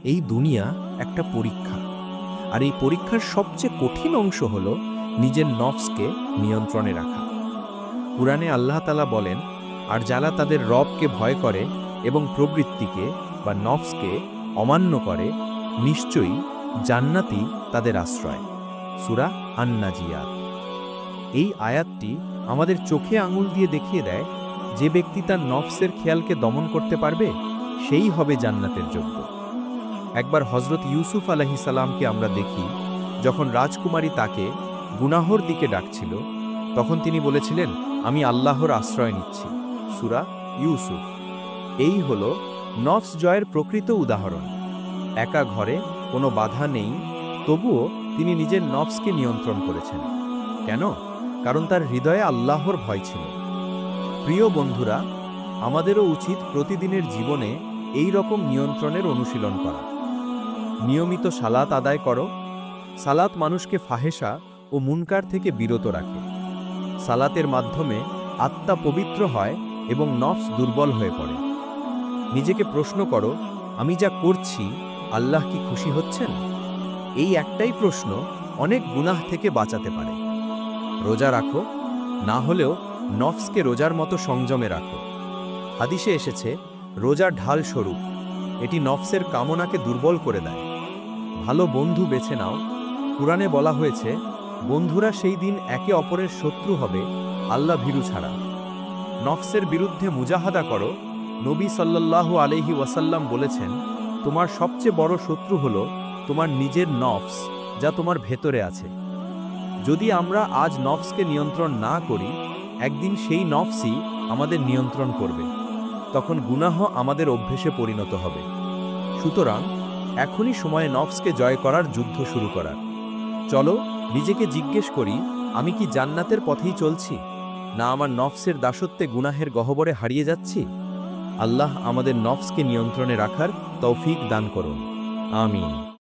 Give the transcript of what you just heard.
এই দুনিয়া একটা পরীক্ষা, আর এই পরীক্ষার সবচেয়ে কঠিন অংশ হলো নিজের নফসকে নিয়ন্ত্রণে রাখা। কুরআনে আল্লাহ তাআলা বলেন, আর যারা তাদের রবকে ভয় করে এবং প্রবৃত্তিকে বা নফসকে অমান্য করে, নিশ্চয়ই জান্নাতি তাদের আশ্রয়। সূরা আন-নাজিয়াত। এই আয়াতটি আমাদের চোখে আঙুল দিয়ে দেখিয়ে দেয়, যে ব্যক্তি তার নফসের খেয়ালকে দমন করতে পারবে, সেই হবে জান্নাতের যোগ্য। একবার হজরত ইউসুফ আলাইহিস সালামকে আমরা দেখি, যখন রাজকুমারী তাকে গুনাহর দিকে ডাকছিল, তখন তিনি বলেছিলেন, আমি আল্লাহর আশ্রয় নিচ্ছি। সূরা ইউসুফ। এই হল নফস জয়ের প্রকৃত উদাহরণ। একা ঘরে কোনো বাধা নেই, তবুও তিনি নিজের নফসকে নিয়ন্ত্রণ করেছেন। কেন? কারণ তার হৃদয়ে আল্লাহর ভয় ছিল। প্রিয় বন্ধুরা, আমাদেরও উচিত প্রতিদিনের জীবনে এই রকম নিয়ন্ত্রণের অনুশীলন করা। নিয়মিত সালাত আদায় করো। সালাত মানুষকে ফাহেসা ও মুনকার থেকে বিরত রাখে। সালাতের মাধ্যমে আত্মা পবিত্র হয় এবং নফস দুর্বল হয়ে পড়ে। নিজেকে প্রশ্ন করো, আমি যা করছি আল্লাহ কি খুশি হচ্ছেন? এই একটাই প্রশ্ন অনেক গুনাহ থেকে বাঁচাতে পারে। রোজা রাখো, না হলেও নফসকে রোজার মতো সংযমে রাখো। হাদিসে এসেছে, রোজা ঢাল স্বরূপ, এটি নফসের কামনাকে দুর্বল করে দেয়। ভালো বন্ধু বেছে নাও। কুরআনে বলা হয়েছে, বন্ধুরা সেই দিন একে অপরের শত্রু হবে আল্লাহ ভীরু ছাড়া। নফসের বিরুদ্ধে মুজাহাদা করো। নবী সাল্লাল্লাহু আলাইহি ওয়াসাল্লাম বলেছেন, তোমার সবচেয়ে বড় শত্রু হলো তোমার নিজের নফস, যা তোমার ভেতরে আছে। যদি আমরা আজ নফসকে নিয়ন্ত্রণ না করি, একদিন সেই নফসই আমাদের নিয়ন্ত্রণ করবে। তখন গুনাহ আমাদের অভ্যেসে পরিণত হবে। সুতরাং এখনই সময় নফসকে জয় করার যুদ্ধ শুরু করার। চলো নিজেকে জিজ্ঞেস করি, আমি কি জান্নাতের পথেই চলছি, না আমার নফসের দাসত্বে গুনাহের গহ্বরে হারিয়ে যাচ্ছি? আল্লাহ আমাদের নফসকে নিয়ন্ত্রণে রাখার তৌফিক দান করুন। আমিন।